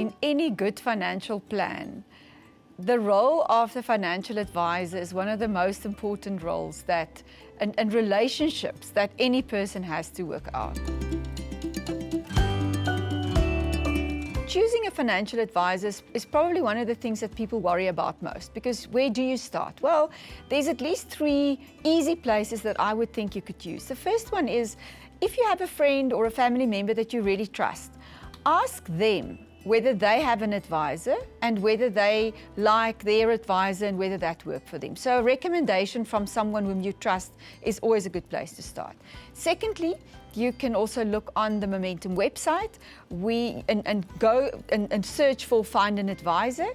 in any good financial plan, the role of the financial advisor is one of the most important roles that, and relationships that any person has to work out. Choosing a financial advisor is probably one of the things that people worry about most, because where do you start? Well, there's at least 3 easy places that I would think you could use. The first one is, if you have a friend or a family member that you really trust, ask them whether they have an advisor and whether they like their advisor and whether that worked for them. So a recommendation from someone whom you trust is always a good place to start. Secondly, you can also look on the Momentum website and go and search for Find an Advisor,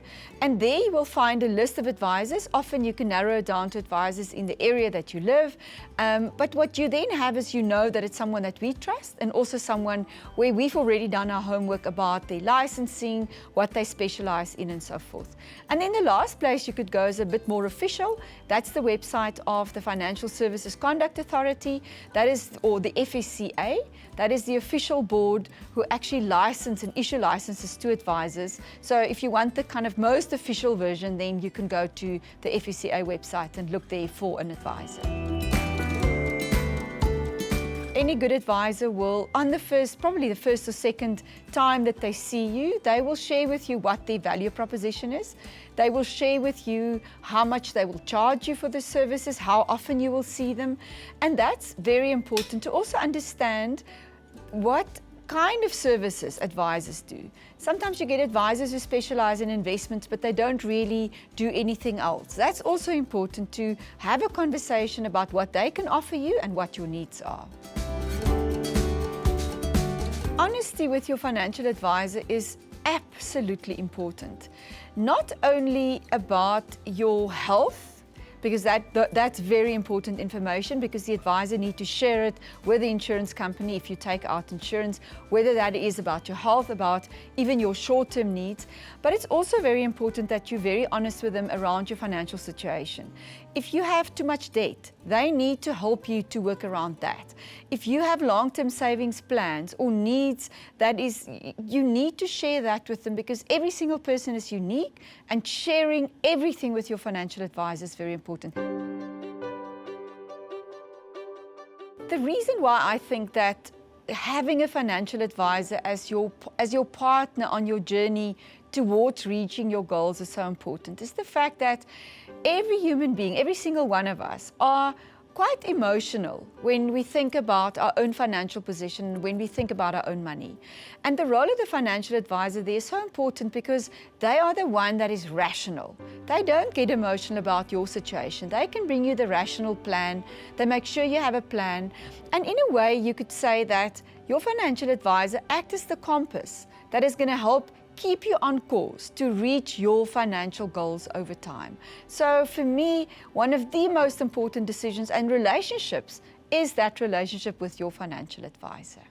and there you will find a list of advisors. Often you can narrow it down to advisors in the area that you live, but what you then have is, you know that it's someone that we trust and also someone where we've already done our homework about their licensing, what they specialize in and so forth. And then the last place you could go is a bit more official. That's the website of the Financial Services Conduct Authority, that is, or the FSCA. That is the official board who actually license and issue licenses to advisors. So if you want the kind of most official version, then you can go to the FSCA website and look there for an advisor. Any good advisor will, on the first, probably the first or second time that they see you, they will share with you what their value proposition is. They will share with you how much they will charge you for the services, how often you will see them. And that's very important to also understand what kind of services advisors do. Sometimes you get advisors who specialize in investments, but they don't really do anything else. That's also important, to have a conversation about what they can offer you and what your needs are. Honesty with your financial advisor is absolutely important. Not only about your health, because that's very important information, because the advisor needs to share it with the insurance company if you take out insurance, whether that is about your health, about even your short-term needs. But it's also very important that you're very honest with them around your financial situation. If you have too much debt, they need to help you to work around that. If you have long-term savings plans or needs, you need to share that with them, because every single person is unique, and sharing everything with your financial advisor is very important. The reason why I think that having a financial advisor as your partner on your journey towards reaching your goals is so important is the fact that every human being, every single one of us, are quite emotional when we think about our own financial position, when we think about our own money. And the role of the financial advisor there is so important, because they are the one that is rational. They don't get emotional about your situation. They can bring you the rational plan. They make sure you have a plan. And in a way, you could say that your financial advisor acts as the compass that is going to help keep you on course to reach your financial goals over time. So for me, one of the most important decisions and relationships is that relationship with your financial advisor.